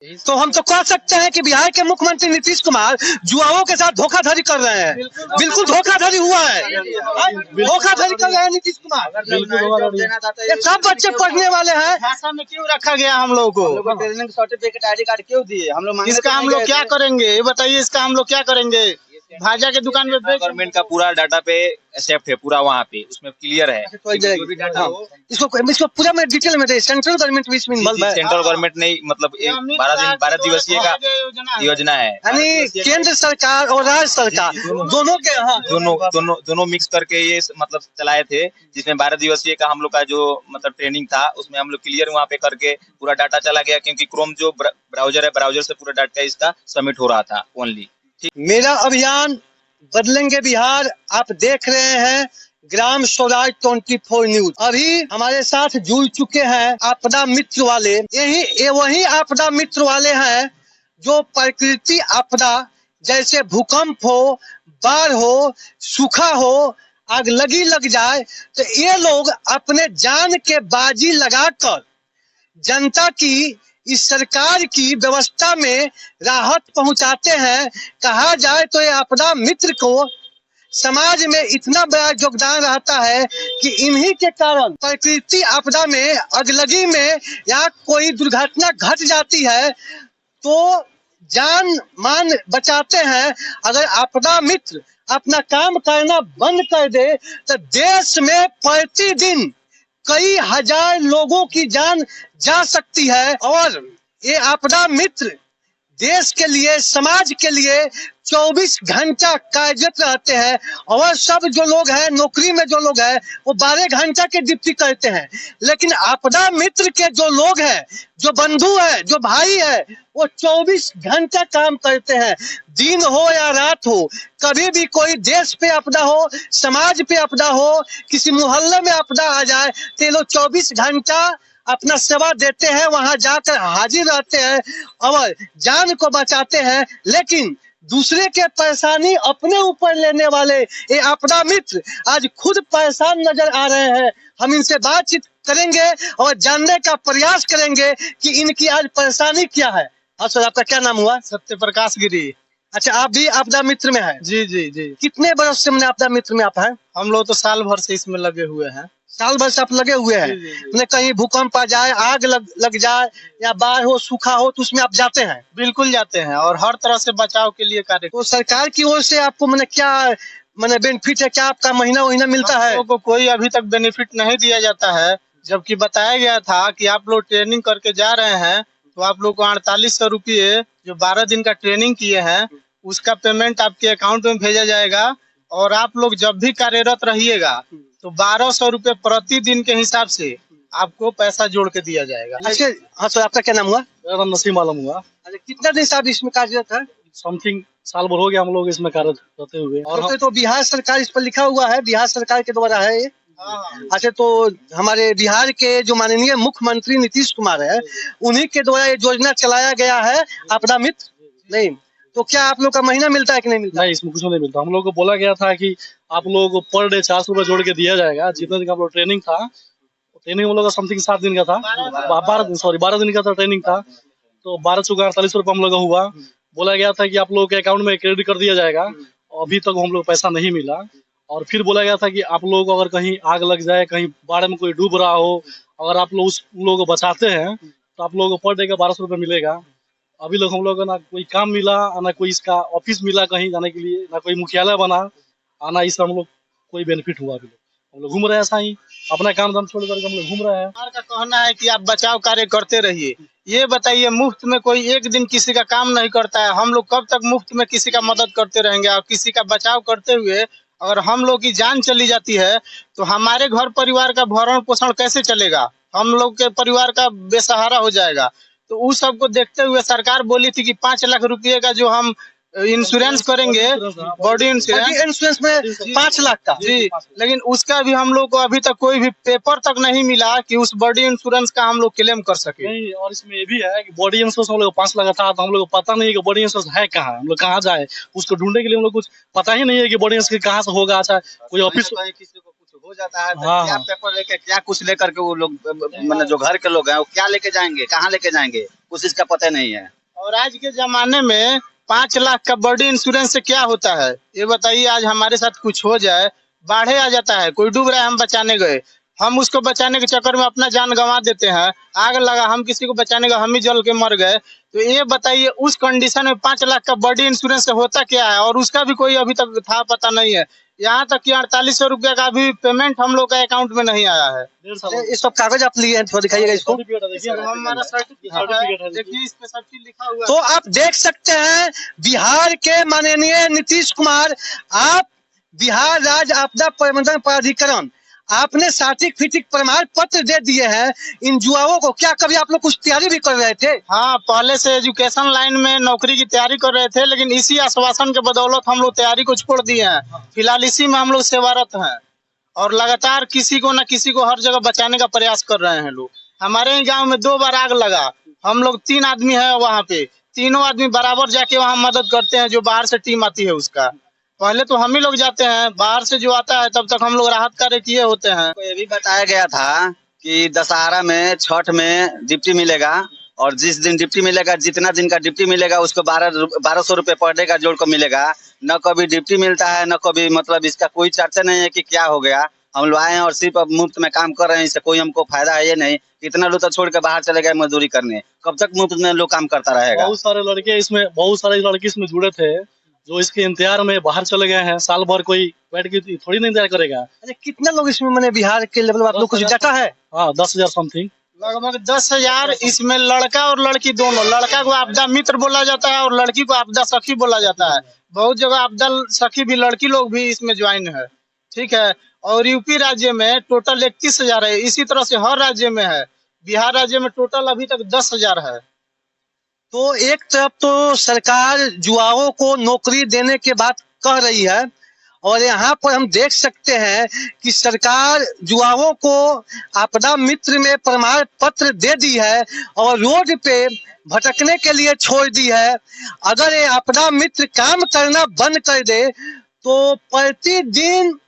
तो हम तो कह सकते हैं कि बिहार के मुख्यमंत्री नीतीश कुमार युवाओं के साथ धोखाधड़ी कर रहे हैं। बिल्कुल धोखाधड़ी हुआ है, धोखाधड़ी कर रहे हैं नीतीश कुमार। ये सब बच्चे पढ़ने वाले हैं। भाषा में क्यों रखा गया हम लोग को ट्रेनिंग सर्टिफिकेट ID कार्ड क्यों दिए हम लोग? इसका हम लोग क्या करेंगे ये बताइए, इसका हम लोग क्या करेंगे? भाजा के दुकान में गवर्नमेंट का पूरा डाटा पे एक्सेप्ट है, पूरा वहाँ पे उसमें क्लियर है। इसको पूरा मैं डिटेल में सेंट्रल गवर्नमेंट भी इसमें इन्वॉल्व है। सेंट्रल गवर्नमेंट नहीं, मतलब 12 दिवसीय का योजना है, यानी केंद्र सरकार और राज्य सरकार दोनों के दोनों मिक्स करके ये मतलब चलाए थे, जिसमें 12 दिवसीय का हम लोग का जो मतलब ट्रेनिंग था उसमें हम लोग क्लियर वहाँ पे करके पूरा डाटा चला गया, क्योंकि क्रोम जो ब्राउजर है, ब्राउजर से पूरा डाटा इसका सबमिट हो रहा था ओनली। मेरा अभियान बदलेंगे बिहार आप देख रहे हैं ग्राम स्वराज 24 न्यूज। अभी हमारे साथ जुड़ चुके हैं आपदा मित्र वाले। वही आपदा मित्र वाले हैं जो प्रकृति आपदा जैसे भूकंप हो, बाढ़ हो, सूखा हो, आग लग जाए तो ये लोग अपने जान के बाजी लगाकर जनता की इस सरकार की व्यवस्था में राहत पहुंचाते हैं। कहा जाए तो ये आपदा मित्र को समाज में इतना बड़ा योगदान रहता है कि इन्हीं के कारण प्रकृति आपदा में, अगलगी में या कोई दुर्घटना घट जाती है तो जान मान बचाते हैं। अगर आपदा मित्र अपना काम करना बंद कर दे तो देश में प्रतिदिन कई हजार लोगों की जान जा सकती है। और ये आपदा मित्र देश के लिए, समाज के लिए 24 घंटा कार्यरत रहते हैं। और सब जो लोग हैं नौकरी में, जो लोग हैं वो 12 घंटा के ड्यूटी करते हैं, लेकिन आपदा मित्र के जो लोग हैं, जो बंधु है, जो भाई है, वो 24 घंटा काम करते हैं। दिन हो या रात हो, कभी भी कोई देश पे आपदा हो, समाज पे आपदा हो, किसी मोहल्ले में आपदा आ जाए तो ये लोग 24 घंटा अपना सेवा देते हैं, वहां जाकर हाजिर रहते हैं और जान को बचाते हैं। लेकिन दूसरे के परेशानी अपने ऊपर लेने वाले ये आपदा मित्र आज खुद परेशान नजर आ रहे हैं। हम इनसे बातचीत करेंगे और जानने का प्रयास करेंगे कि इनकी आज परेशानी क्या है। हाँ सर, आपका क्या नाम हुआ? सत्य प्रकाश गिरी। अच्छा, आप भी आपदा मित्र में हैं? जी जी जी। कितने बरस से मैंने आपदा मित्र में आप हैं? हम लोग तो साल भर से इसमें लगे हुए हैं। साल भर से आप लगे हुए हैं? मैंने कहीं भूकंप आ जाए, आग लग जाए या बाढ़ हो, सूखा हो तो उसमें आप जाते हैं? बिल्कुल जाते हैं और हर तरह से बचाव के लिए कार्य। तो सरकार की ओर से आपको मैंने क्या बेनिफिट है, क्या आपका महीना मिलता है? को कोई अभी तक बेनिफिट नहीं दिया जाता है, जबकि बताया गया था कि आप लोग ट्रेनिंग करके जा रहे हैं तो आप लोग को 4800 रुपये जो 12 दिन का ट्रेनिंग किए हैं उसका पेमेंट आपके अकाउंट में भेजा जाएगा। और आप लोग जब भी कार्यरत रहिएगा तो 1200 रुपये प्रतिदिन के हिसाब से आपको पैसा जोड़ के दिया जाएगा। अच्छा, हाँ सर, आपका क्या नाम हुआ? मेरा नाम नसीम आलम हुआ। अच्छा, कितना दिन से आप इसमें कार्यरत है? समथिंग साल भर हो गया हम लोग इसमें कार्यरत रहते हुए। और तो बिहार सरकार इस पर लिखा हुआ है, बिहार सरकार के द्वारा है ये। अच्छा, तो हमारे बिहार के जो माननीय मुख्यमंत्री नीतीश कुमार है, उन्हीं के द्वारा ये योजना चलाया गया है आपदा मित्र। नहीं तो क्या आप लोग का महीना मिलता है कि नहीं मिलता? नहीं, इसमें कुछ नहीं मिलता। हम लोग को बोला गया था कि आप लोग को पर डे 400 रुपये जोड़ के दिया जाएगा। जितना दिन का आप लोग ट्रेनिंग था, ट्रेनिंग हम लोग का समथिंग 7 दिन का था, 12 दिन का ट्रेनिंग था। तो 12 चुका 48 रुपये हम लोग का हुआ। बोला गया था कि आप लोग के अकाउंट में क्रेडिट कर दिया जाएगा। अभी तक हम लोग पैसा नहीं मिला। और फिर बोला गया था कि आप लोग को अगर कहीं आग लग जाए, कहीं बाढ़ में कोई डूब रहा हो, अगर आप लोग उन लोगों को बचाते हैं तो आप लोगों को पर डे का 1200 रुपये मिलेगा। अभी लोग हम लोग को ना कोई काम मिला, ना कोई इसका ऑफिस मिला कहीं जाने के लिए, ना कोई मुख्यालय बना, आना इससे हम लोग कोई बेनिफिट हुआ। अभी हम लोग घूम रहे हैं ऐसा ही, अपना काम धाम छोड़ करके हम लोग घूम रहे हैं। सरकार का कहना है कि आप बचाव कार्य करते रहिए। ये बताइए, मुफ्त में कोई एक दिन किसी का काम नहीं करता है। हम लोग कब तक मुफ्त में किसी का मदद करते रहेंगे? और किसी का बचाव करते हुए अगर हम लोग की जान चली जाती है तो हमारे घर परिवार का भरण पोषण कैसे चलेगा? हम लोग के परिवार का बेसहारा हो जाएगा। तो उस सब को देखते हुए सरकार बोली थी कि 5 लाख रुपये का जो हम इंश्योरेंस करेंगे, बॉडी इंश्योरेंस में 5 लाख का जी, लेकिन उसका भी हम लोग को अभी तक कोई भी पेपर तक नहीं मिला कि उस बॉडी इंश्योरेंस का हम लोग क्लेम कर सके। नहीं, और इसमें ये भी है कि बॉडी इंश्योरेंस हम लोग 5 लाख था तो हम लोग को पता नहीं है कि बॉडी इंश्योरेंस है कहाँ, हम लोग कहाँ जाए उसको ढूंढने के लिए। हम लोग कुछ पता ही नहीं है कि बॉडी इंश्योरेंस कहाँ से होगा। अच्छा, कोई ऑफिस हो जाता है तो हाँ, क्या हाँ। पेपर लेके क्या कुछ लेकर के वो लोग मतलब जो घर के लोग हैं वो क्या लेके जाएंगे, कहाँ लेके जाएंगे, कुछ इसका पता नहीं है। और आज के जमाने में 5 लाख का बॉडी इंश्योरेंस से क्या होता है ये बताइए। आज हमारे साथ कुछ हो जाए, बाढ़े आ जाता है, कोई डूब रहा है, हम बचाने गए, हम उसको बचाने के चक्कर में अपना जान गंवा देते हैं। आग लगा, हम किसी को बचाने गए, हम ही जल के मर गए। तो ये बताइए उस कंडीशन में 5 लाख का बॉडी इंश्योरेंस से होता क्या है, और उसका भी कोई अभी तक था पता नहीं है। यहाँ तक कि 4800 रुपया का भी पेमेंट हम लोग का अकाउंट में नहीं आया है। 1.5 साल ये सब कागज आप लिए हैं, थोड़ा दिखाइएगा इसको। सर्टिफिकेट है, देखिए ना। हमारा सर्टिफिकेट है, देखिए इस पे सब चीज लिखा हुआ तो है। आप देख सकते हैं बिहार के माननीय नीतीश कुमार, आप बिहार राज्य आपदा प्रबंधन प्राधिकरण, आपने सर्टिफिकेट प्रमाण पत्र दे दिए हैं इन युवाओं को। क्या कभी आप लोग कुछ तैयारी भी कर रहे थे? हाँ, पहले से एजुकेशन लाइन में नौकरी की तैयारी कर रहे थे, लेकिन इसी आश्वासन के बदौलत हम लोग तैयारी को छोड़ दिए हैं। फिलहाल इसी में हम लोग सेवारत हैं और लगातार किसी को न किसी को हर जगह बचाने का प्रयास कर रहे हैं लोग। हमारे ही गांव में 2 बार आग लगा, हम लोग 3 आदमी है वहाँ पे, तीनों आदमी बराबर जाके वहाँ मदद करते हैं। जो बाहर से टीम आती है उसका पहले तो हम ही लोग जाते हैं, बाहर से जो आता है तब तक हम लोग राहत कार्य किए होते हैं। तो ये भी बताया गया था कि दशहरा में, छठ में डिप्टी मिलेगा, और जिस दिन डिप्टी मिलेगा, जितना दिन का डिप्टी मिलेगा उसको 1200 रुपये पर डे का जोड़ को मिलेगा। न कभी डिप्टी मिलता है, न कभी मतलब इसका कोई चर्चा नहीं है कि क्या हो गया। हम लोग आए हैं और सिर्फ अब मुफ्त में काम कर रहे हैं, इससे कोई हमको फायदा है ये नहीं। कितना लोग तो छोड़ के बाहर चले गए मजदूरी करने, कब तक मुफ्त में लोग काम करता रहेगा। बहुत सारे लड़के इसमें, बहुत सारे लड़के इसमें जुड़े थे जो इसके इंतजार में बाहर चले गए हैं। साल भर कोई बैठ के थोड़ी ना इंतजार करेगा। अरे कितने लोग इसमें मैंने बिहार के लेवल आप लोग कुछ डाटा है? हाँ, 10,000 समथिंग। लगभग 10,000। इसमें लड़का और लड़की दोनों, लड़का को आपदा मित्र बोला जाता है और लड़की को आपदा सखी बोला जाता है। बहुत जगह आपदा सखी भी, लड़की लोग भी इसमें ज्वाइन है, ठीक है। और यूपी राज्य में टोटल 31,000 है, इसी तरह से हर राज्य में है। बिहार राज्य में टोटल अभी तक 10,000 है। तो एक तरफ तो सरकार युवाओं को नौकरी देने के बात कह रही है, और यहाँ पर हम देख सकते हैं कि सरकार युवाओं को आपदा मित्र में प्रमाण पत्र दे दी है और रोड पे भटकने के लिए छोड़ दी है। अगर ये आपदा मित्र काम करना बंद कर दे तो प्रतिदिन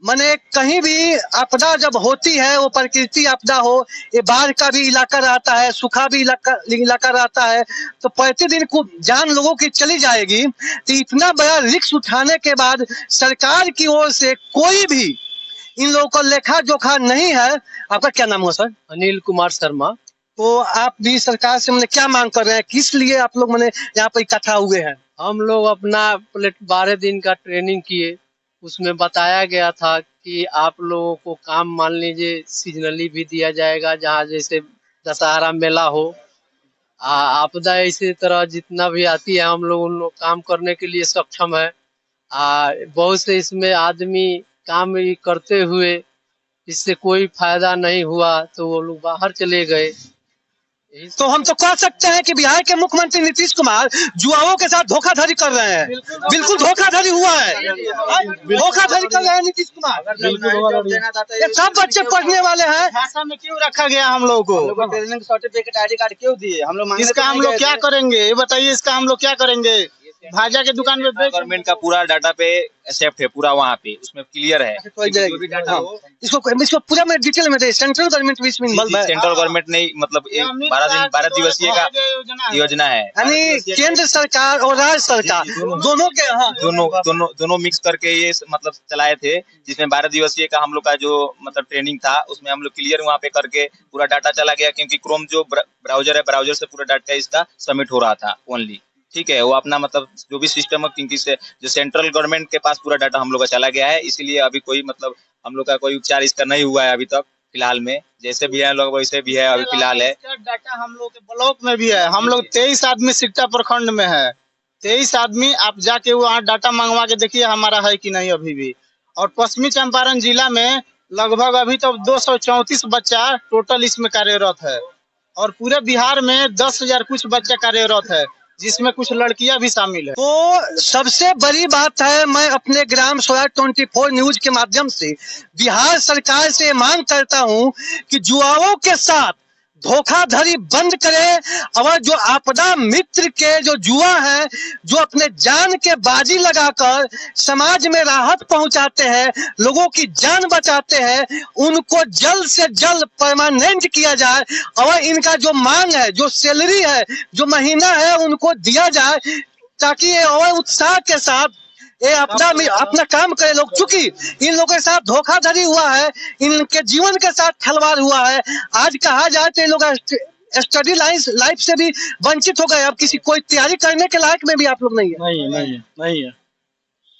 माने कहीं भी आपदा जब होती है, वो प्रकृति आपदा हो, ये बाढ़ का भी इलाका रहता है, सूखा भी इलाका रहता है, तो प्रतिदिन कुछ जान लोगों की चली जाएगी। तो इतना बड़ा रिस्क उठाने के बाद सरकार की ओर से कोई भी इन लोगों को लेखा जोखा नहीं है। आपका क्या नाम हुआ सर? अनिल कुमार शर्मा। तो आप भी सरकार से मैंने क्या मांग कर रहे हैं, किस लिए आप लोग मैंने यहाँ पर इकट्ठा हुए हैं? हम लोग अपना 12 दिन का ट्रेनिंग किए, उसमें बताया गया था कि आप लोगों को काम मान लीजिए सीजनली भी दिया जाएगा, जहाँ जैसे दशहरा मेला हो, आपदा इसी तरह जितना भी आती है हम लोग उन लोग काम करने के लिए सक्षम है। बहुत से इसमें आदमी काम करते हुए इससे कोई फायदा नहीं हुआ तो वो लोग बाहर चले गए। तो हम तो कह सकते हैं कि बिहार के मुख्यमंत्री नीतीश कुमार युवाओं के साथ धोखाधड़ी कर रहे हैं। बिल्कुल धोखाधड़ी हुआ है, धोखाधड़ी कर रहे हैं नीतीश कुमार। ये सब बच्चे पढ़ने वाले हैं। भाषा में क्यों रखा गया हम लोग को? ट्रेनिंग सर्टिफिकेट, ID कार्ड क्यों दिए? हम लोग इसका हम लोग क्या करेंगे ये बताइए, इसका हम लोग क्या करेंगे? भाजा के दुकान में गवर्नमेंट का पूरा डाटा पे एक्सेप्ट है, पूरा वहाँ पे उसमें क्लियर है। इसको पूरा मैं डिटेल में दे। सेंट्रल गवर्नमेंट भी इसमें इन्वॉल्व है। सेंट्रल गवर्नमेंट नहीं, मतलब 12 दिवसीय का योजना है, यानी केंद्र सरकार और राज्य सरकार दोनों के, हाँ, दोनों मिक्स करके ये मतलब चलाए थे, जिसमें 12 दिवसीय का हम लोग का जो मतलब ट्रेनिंग था उसमें हम लोग क्लियर वहाँ पे करके पूरा डाटा चला गया, क्योंकि क्रोम जो ब्राउजर है, ब्राउजर से पूरा डाटा इसका सबमिट हो रहा था ओनली, ठीक है। वो अपना मतलब जो भी सिस्टम है, क्योंकि से जो सेंट्रल गवर्नमेंट के पास पूरा डाटा हम लोग का चला गया है, इसीलिए अभी कोई मतलब हम लोग का कोई उपचार इसका नहीं हुआ है अभी तक फिलहाल में। जैसे भी है लोग वैसे भी है अभी फिलहाल है। डाटा हम लोग के ब्लॉक में भी है। हम लोग 23 आदमी सिकटा प्रखंड में है, 23 आदमी। आप जाके वहाँ डाटा मंगवा के देखिए हमारा है कि नहीं अभी भी। और पश्चिमी चंपारण जिला में लगभग अभी तो 234 बच्चा टोटल इसमें कार्यरत है, और पूरे बिहार में 10,000 कुछ बच्चा कार्यरत है, जिसमें कुछ लड़कियां भी शामिल है। तो सबसे बड़ी बात है, मैं अपने ग्राम स्वराज 24 न्यूज के माध्यम से बिहार सरकार से मांग करता हूं कि युवाओं के साथ धोखाधड़ी बंद करे और जो आपदा मित्र के जो जुआ है, जो अपने जान के बाजी लगाकर समाज में राहत पहुंचाते हैं, लोगों की जान बचाते हैं, उनको जल्द से जल्द परमानेंट किया जाए और इनका जो मांग है, जो सैलरी है, जो महीना है, उनको दिया जाए ताकि ये और उत्साह के साथ ये अपना काम करे लोग। चूंकि इन लोगों के साथ धोखाधड़ी हुआ है, इनके जीवन के साथ खिलवाड़ हुआ है। आज कहा जाए तो ये लोग स्टडी लाइफ से भी वंचित हो गए। अब किसी कोई तैयारी करने के लायक में भी आप लोग नहीं है। नहीं है।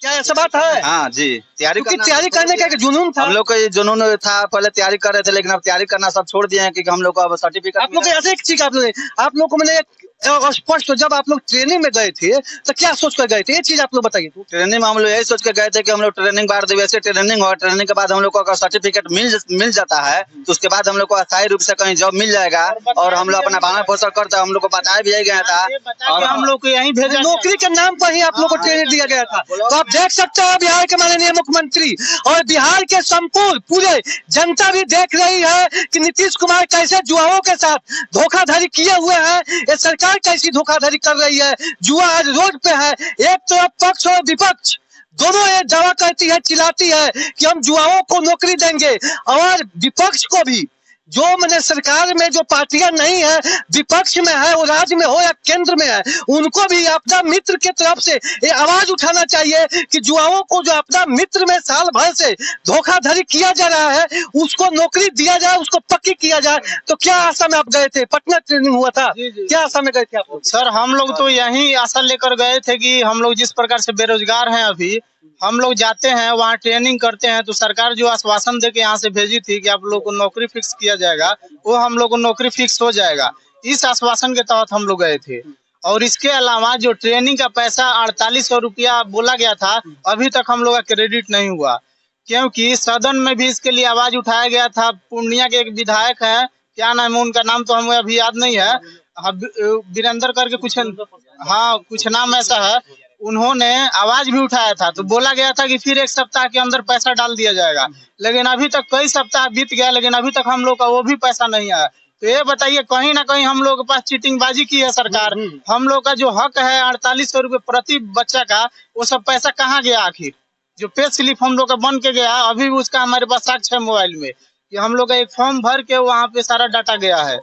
क्या ऐसा बात है? हाँ जी, तैयारी करने का एक जुनून था। हम लोग को ये जुनून था, पहले तैयारी कर रहे थे, लेकिन अब तैयारी करना सब छोड़ दिए हैं क्योंकि हम लोग को अब सर्टिफिकेट। आप लोग ऐसे एक चीज आप लोग को मैंने स्पष्ट, जब आप लोग ट्रेनिंग में गए थे तो क्या सोच कर गए थे, ये चीज आप लोग बताइए। ट्रेनिंग में हम लोग यही सोच के गए थे कि हम लोग ट्रेनिंग 12 दिवसीय ट्रेनिंग हो, ट्रेनिंग के बाद हम लोग को अगर सर्टिफिकेट मिल जाता है तो उसके बाद हम लोग को अस्थायी रूप से कहीं जॉब मिल जाएगा और हम लोग अपना भरण पोषण करते हैं। हम लोग को बताया भी गया था और हम लोग को यही भेजा, नौकरी के नाम पर ही आप लोग को ट्रेनिंग दिया गया था। तो आप देख सकते हैं बिहार के माननीय मुख्यमंत्री और बिहार के संपूर्ण पूरे जनता भी देख रही है कि नीतीश कुमार कैसे जुआओं के साथ धोखाधड़ी किए हुए हैं। ये सरकार कैसी धोखाधड़ी कर रही है। जुआ आज रोड पे है। एक तो पक्ष और विपक्ष दोनों ये दावा करती है, चिल्लाती है कि हम जुआओं को नौकरी देंगे, और विपक्ष को भी, जो मैंने सरकार में जो पार्टियां नहीं है, विपक्ष में है, वो राज्य में हो या केंद्र में है, उनको भी आपदा मित्र के तरफ से ये आवाज उठाना चाहिए कि जुआओं को जो आपदा मित्र में साल भर से धोखाधड़ी किया जा रहा है उसको नौकरी दिया जाए, उसको पक्की किया जाए। तो क्या आशा में आप गए थे? पटना ट्रेनिंग हुआ था, क्या आशा में गए थे आप लोग? सर हम लोग तो यही आशा लेकर गए थे कि हम लोग जिस प्रकार से बेरोजगार हैं, अभी हम लोग जाते हैं वहाँ ट्रेनिंग करते हैं तो सरकार जो आश्वासन दे के यहाँ से भेजी थी कि आप लोग को नौकरी फिक्स किया जाएगा, वो हम लोग को नौकरी फिक्स हो जाएगा। इस आश्वासन के तहत हम लोग गए थे। और इसके अलावा जो ट्रेनिंग का पैसा 4800 रुपया बोला गया था, अभी तक हम लोग का क्रेडिट नहीं हुआ, क्योंकि सदन में भी इसके लिए आवाज उठाया गया था। पूर्णिया के एक विधायक है, क्या नाम है उनका, नाम तो हमें अभी याद नहीं है, वीरेंद्र करके कुछ, हाँ कुछ नाम ऐसा है, उन्होंने आवाज भी उठाया था। तो बोला गया था कि फिर 1 सप्ताह के अंदर पैसा डाल दिया जाएगा, लेकिन अभी तक कई सप्ताह बीत गया, लेकिन अभी तक हम लोग का वो भी पैसा नहीं आया। तो ये बताइए, कहीं ना कहीं हम लोग के पास चीटिंगबाजी की है सरकार। हम लोग का जो हक है 4800 रुपये प्रति बच्चा का, वो सब पैसा कहाँ गया? आखिर जो पे स्लिप हम लोग का बन के गया, अभी भी उसका हमारे पास साक्ष्य है मोबाइल में कि हम लोग का एक फॉर्म भर के वहाँ पे सारा डाटा गया है,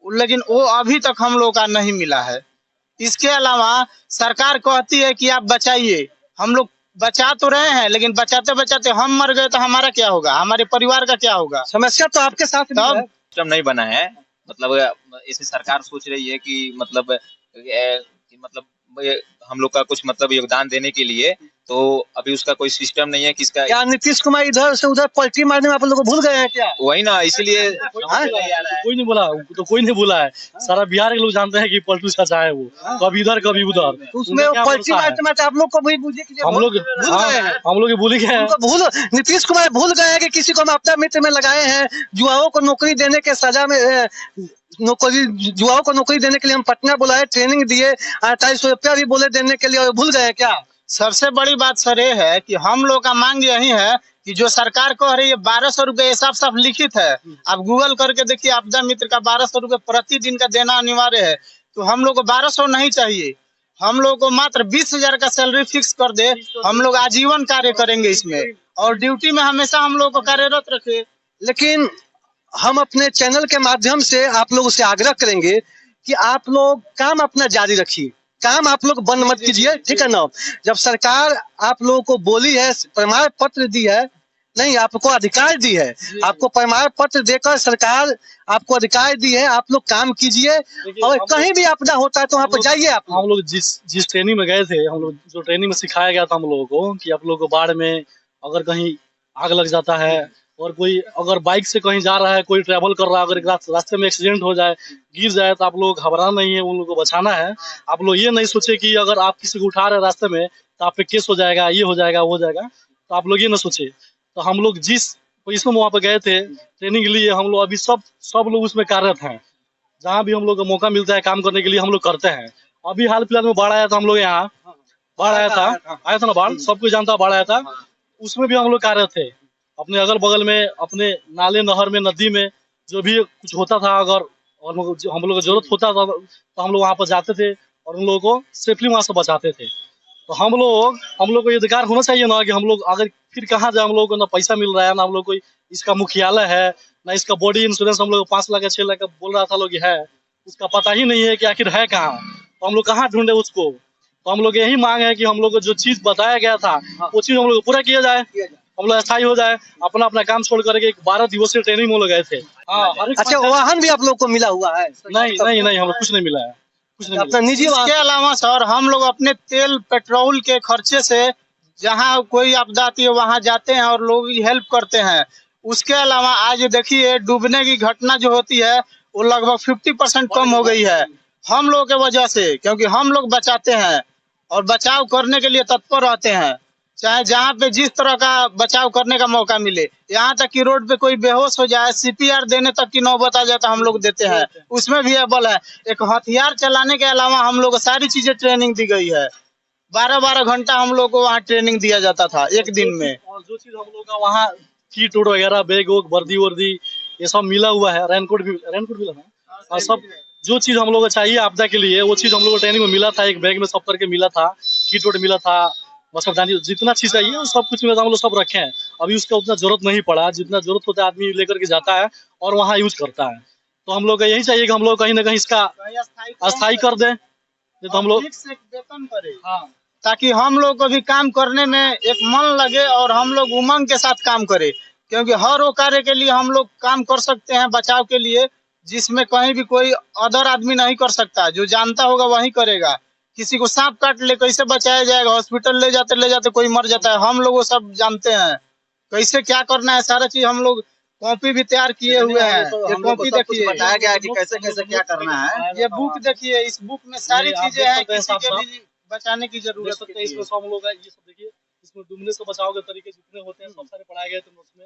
लेकिन वो अभी तक हम लोग का नहीं मिला है। इसके अलावा सरकार कहती है कि आप बचाइए, हम लोग बचा तो रहे हैं, लेकिन बचाते बचाते हम मर गए तो हमारा क्या होगा, हमारे परिवार का क्या होगा? समस्या तो आपके साथ भी है। सिस्टम नहीं बना है। मतलब ऐसे सरकार सोच रही है कि मतलब हम लोग का कुछ मतलब योगदान देने के लिए, तो अभी उसका कोई सिस्टम नहीं है किसका। क्या नीतीश कुमार इधर से उधर पलटी मारने में आप लोग भूल गए हैं क्या? वही ना, इसीलिए कोई नहीं बोला, तो कोई नहीं बोला है। सारा बिहार के लोग जानते हैं कि पलटू चाचा है वो, कभी इधर कभी उधर। उसमें पलटी मारते मारते आप लोग को भी बुझे कि हम लोग भूल गए हैं। नीतीश कुमार भूल गए हैं कि किसी को हम आपदा मित्र में लगाए हैं। जुआओं को नौकरी देने के सजा में जुआओं को नौकरी देने के लिए हम पटना बुलाए, ट्रेनिंग दिए, 4800 रुपया भी बोले देने के लिए, और भूल गए क्या? सबसे बड़ी बात सर ये है कि हम लोग का मांग यही है कि जो सरकार कह रही है 1200 रुपये, साफ साफ लिखित है, आप गूगल करके देखिए, आपदा मित्र का 1200 रुपये प्रतिदिन का देना अनिवार्य है। तो हम लोग को 1200 नहीं चाहिए, हम लोग को मात्र 20,000 का सैलरी फिक्स कर दे। हम लोग आजीवन कार्य करेंगे इसमें, और ड्यूटी में हमेशा हम लोग को कार्यरत रखे। लेकिन हम अपने चैनल के माध्यम से आप लोगों से आग्रह करेंगे कि आप लोग काम अपना जारी रखिए, काम आप लोग बंद मत कीजिए, ठीक है ना? जब सरकार आप लोगों को बोली है, प्रमाण पत्र दी है, नहीं आपको अधिकार दी है, आपको प्रमाण पत्र देकर सरकार आपको अधिकार दी है, आप लोग काम कीजिए। और कहीं भी आपदा होता है तो वहाँ पर जाइए। आप हम लोग जिस ट्रेनिंग में गए थे, हम लोग जो ट्रेनिंग में सिखाया गया था हम लोगों को कि आप लोगों को बाढ़ में अगर कहीं आग लग जाता है, और कोई अगर बाइक से कहीं जा रहा है, कोई ट्रैवल कर रहा है, अगर रास्ते में एक्सीडेंट हो जाए, गिर जाए, तो आप लोग घबराना नहीं है, उन लोगों को बचाना है। आप लोग ये नहीं सोचे कि अगर आप किसी को उठा रहे हैं रास्ते में तो आप पे केस हो जाएगा, ये हो जाएगा, वो हो जाएगा, तो आप लोग ये ना सोचे। तो हम लोग जिस पोजिशन में वहाँ पे गए थे ट्रेनिंग के लिए, हम लोग अभी सब लोग उसमें कार्यरत हैं। जहाँ भी हम लोग को मौका मिलता है काम करने के लिए हम लोग करते हैं। अभी हाल फिलहाल में बाढ़ आया था, हम लोग यहाँ बाढ़ आया था ना, बाढ़ सबको जानता, बाढ़ आया था, उसमें भी हम लोग कार्यरत थे। अपने अगल बगल में, अपने नाले नहर में, नदी में जो भी कुछ होता था, अगर और हम लोग को जरूरत होता था तो हम लोग वहाँ पर जाते थे और उन लोगों को सेफली वहाँ से बचाते थे। तो हम लोग को ये अधिकार होना चाहिए ना कि हम लोग अगर फिर कहाँ जाए, हम लोग को ना पैसा मिल रहा है, ना हम लोग को इसका मुख्यालय है, ना इसका बॉडी इंश्योरेंस हम लोग 5 लाख या 6 लाख का बोल रहा था लोग है, उसका पता ही नहीं है कि आखिर है कहाँ, तो हम लोग कहाँ ढूंढे उसको। तो हम लोग यही मांग है कि हम लोग को जो चीज बताया गया था वो चीज हम लोग को पूरा किया जाए, हम लोग स्थायी हो जाए, अपना अपना काम छोड़ करके। 12 दिवसीय ट्रेनिंग में लोग गए थे। अच्छा, वाहन भी आप लोग को मिला हुआ है? नहीं, हम लोग कुछ नहीं मिला है, कुछ नहीं अपना निजी वाहन? इसके अलावा सर हम लोग अपने तेल पेट्रोल के खर्चे से जहाँ कोई आपदा आती है वहाँ जाते हैं और लोग की हेल्प करते हैं। उसके अलावा आज देखिए डूबने की घटना जो होती है वो लगभग 50% कम हो गई है हम लोगों के वजह से, क्योंकि हम लोग बचाते हैं और बचाव करने के लिए तत्पर रहते हैं, चाहे जहाँ पे जिस तरह का बचाव करने का मौका मिले। यहाँ तक कि रोड पे कोई बेहोश हो जाए, CPR देने तक की नौबत आ जाता हम लोग देते हैं, उसमें भी अव्वल है। एक हथियार चलाने के अलावा हम लोग को सारी चीजें ट्रेनिंग दी गई है। 12-12 घंटा हम लोग को वहाँ ट्रेनिंग दिया जाता था एक दिन में। और जो चीज हम लोग का वहाँ किट वगैरह, बैग वर्दी ये सब मिला हुआ है, रेनकोट भी लगा, और सब जो चीज हम लोग को चाहिए आपदा के लिए वो चीज हम लोग को ट्रेनिंग में मिला था। एक बैग में सब करके मिला था, किट मिला था, मच्छरदानी, जितना चीज चाहिए वो सब कुछ मिला था, हम लोग सब रखे हैं। अभी उसका उतना जरूरत नहीं पड़ा, जितना जरूरत होता है आदमी लेकर के जाता है और वहाँ यूज करता है। तो हम लोग का यही चाहिए कि हम लोग कहीं ना कहीं इसका अस्थायी कर दें, तो हम लोग वेतन करें, ताकि हम लोग को भी काम करने में एक मन लगे और हम लोग उमंग के साथ काम करें। क्योंकि हर वो कार्य के लिए हम लोग काम कर सकते हैं बचाव के लिए, जिसमें कहीं भी कोई अदर आदमी नहीं कर सकता। जो जानता होगा वही करेगा। किसी को सांप काट ले कैसे बचाया जाएगा, हॉस्पिटल ले जाते कोई मर जाता है, हम लोग वो सब जानते हैं कैसे क्या करना है। सारा चीज हम लोग कॉपी भी तैयार किए हुए हैं। ये कॉपी देखिए, बताया गया है कि कैसे कैसे क्या करना है। ये बुक देखिए, इस बुक में सारी चीजें हैं, किसी के भी बचाने की जरूरत है। इसमें सब हम लोग ये सब देखिए, इसमें डूबने से बचाव के तरीके जितने होते हैं सब सारे पढ़ाए गए थे नोट्स में।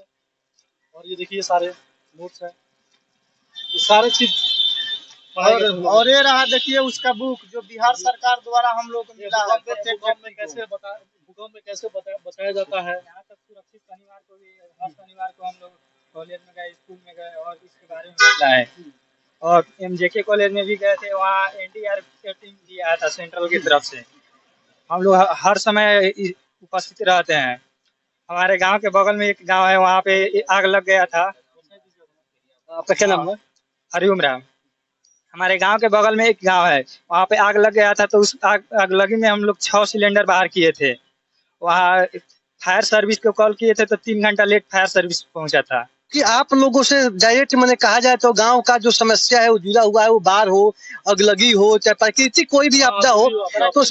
और ये देखिए सारे नोट्स हैं, ये सारे चीज। और ये रहा देखिए उसका बुक जो बिहार सरकार द्वारा हम लोग को मिला है। भूकंप में कैसे बचाया जाता है। यहाँ तक सुरक्षित शनिवार को भी, हर शनिवार को हम लोग कॉलेज में गए, स्कूल में गए और इसके बारे में बताया है। और MJK कॉलेज में भी गए थे, वहाँ NDRF की टीम भी आया था सेंट्रल की तरफ से। हम लोग हर समय उपस्थित रहते हैं। हमारे गांव के बगल में एक गांव है, वहाँ पे आग लग गया था। आपका क्या नाम है? हरिओम राम। हमारे गांव के बगल में एक गांव है, वहाँ पे आग लग गया था, तो उस आग लगी में हम लोग 6 सिलेंडर बाहर किए थे। वहाँ फायर सर्विस को कॉल किए थे तो 3 घंटा लेट फायर सर्विस पहुंचा था। कि आप लोगों से डायरेक्ट मैंने कहा जाए तो गांव का जो समस्या है वो जुड़ा हुआ है, वो बाढ़ हो, अगलगी हो, चाहे प्राकृतिक कोई भी आपदा हो, तो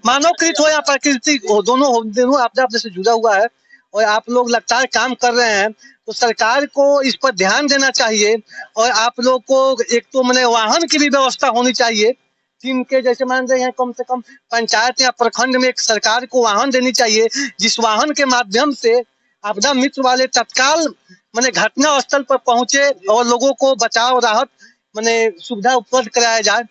मानवकृत हो या प्राकृतिक हो, दोनों आपदा से जुड़ा हुआ है। और आप लोग लगातार काम कर रहे हैं, तो सरकार को इस पर ध्यान देना चाहिए। और आप लोग को एक तो मैंने वाहन की भी व्यवस्था होनी चाहिए, टीम के जैसे मान रहे हैं, कम से कम पंचायत या प्रखंड में एक सरकार को वाहन देनी चाहिए, जिस वाहन के माध्यम से आपदा मित्र वाले तत्काल मैंने घटना स्थल पर पहुंचे और लोगों को बचाव राहत मैंने सुविधा उपलब्ध कराया जाए।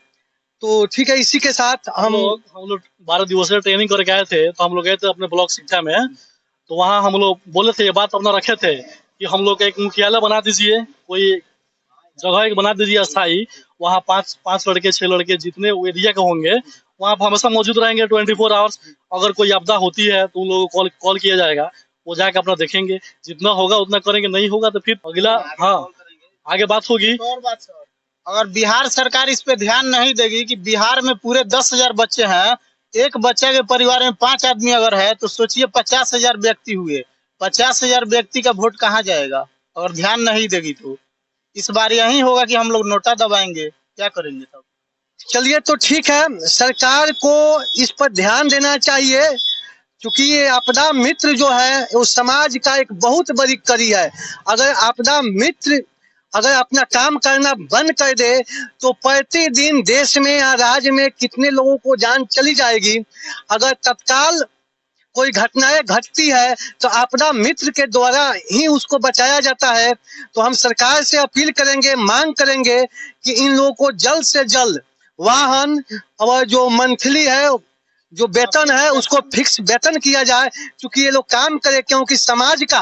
तो ठीक है, इसी के साथ हम लोग 12 दिवसीय ट्रेनिंग करके आए थे। तो हम लोग गए थे अपने ब्लॉक शिक्षा में, तो वहाँ हम लोग बोले थे, ये बात अपना रखे थे कि हम लोग एक मुख्यालय बना दीजिए, कोई जगह एक बना दीजिए अस्थायी। वहाँ 5 लड़के 6 लड़के जितने एरिया के होंगे वहाँ हमेशा मौजूद रहेंगे 24 आवर्स। अगर कोई आपदा होती है तो उन लोगों को कॉल किया जाएगा, वो जाके अपना देखेंगे, जितना होगा उतना करेंगे, नहीं होगा तो फिर अगला आगे बात होगी। और बात सर, अगर बिहार सरकार इस पे ध्यान नहीं देगी कि बिहार में पूरे 10,000 बच्चे हैं, एक बच्चे के परिवार में 5 आदमी अगर है, तो सोचिए 50,000 व्यक्ति हुए। 50,000 व्यक्ति का वोट कहाँ जाएगा अगर ध्यान नहीं देगी तो। इस बार यही होगा कि हम लोग नोटा दबाएंगे, क्या करेंगे तब। चलिए, तो ठीक है, सरकार को इस पर ध्यान देना चाहिए, क्योंकि ये आपदा मित्र जो है वो समाज का एक बहुत बड़ी कड़ी है। अगर आपदा मित्र अगर अपना काम करना बंद कर दे तो प्रतिदिन देश में या राज्य में कितने लोगों को जान चली जाएगी। अगर तत्काल कोई घटनाएं घटती है तो आपदा मित्र के द्वारा ही उसको बचाया जाता है। तो हम सरकार से अपील करेंगे, मांग करेंगे कि इन लोगों को जल्द से जल्द वाहन और जो मंथली है, जो वेतन है, उसको फिक्स वेतन किया जाए, क्योंकि ये लोग काम करे, क्योंकि समाज का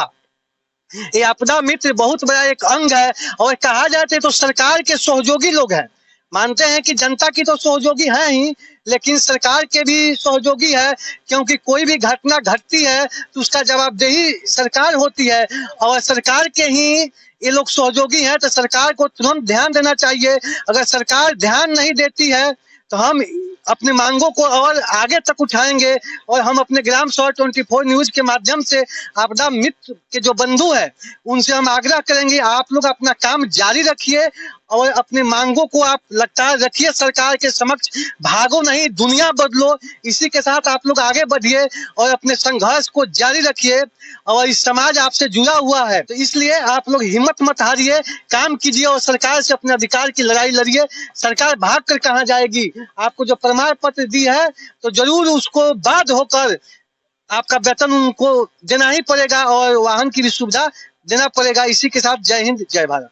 ये आपदा मित्र बहुत बड़ा एक अंग है और कहा जाए तो सरकार के सहयोगी लोग हैं। मानते हैं कि जनता की तो सहयोगी है ही, लेकिन सरकार के भी सहयोगी है, क्योंकि कोई भी घटना घटती है तो उसका जवाबदेही सरकार होती है और सरकार के ही ये लोग सहयोगी हैं। तो सरकार को तुरंत ध्यान देना चाहिए। अगर सरकार ध्यान नहीं देती है तो हम अपनी मांगों को और आगे तक उठाएंगे और हम अपने ग्राम सभा 24 न्यूज के माध्यम से आपदा मित्र के जो बंधु है उनसे हम आग्रह करेंगे, आप लोग अपना काम जारी रखिए और अपनी मांगों को आप लगातार रखिए सरकार के समक्ष। भागो नहीं, दुनिया बदलो। इसी के साथ आप लोग आगे बढ़िए और अपने संघर्ष को जारी रखिए और इस समाज आपसे जुड़ा हुआ है, तो इसलिए आप लोग हिम्मत मत हारिए, काम कीजिए और सरकार से अपने अधिकार की लड़ाई लड़िए। सरकार भाग कर कहाँ जाएगी? आपको जो प्रमाण पत्र दी है तो जरूर उसको बाध्य होकर आपका वेतन उनको देना ही पड़ेगा और वाहन की भी सुविधा देना पड़ेगा। इसी के साथ जय हिंद, जय भारत।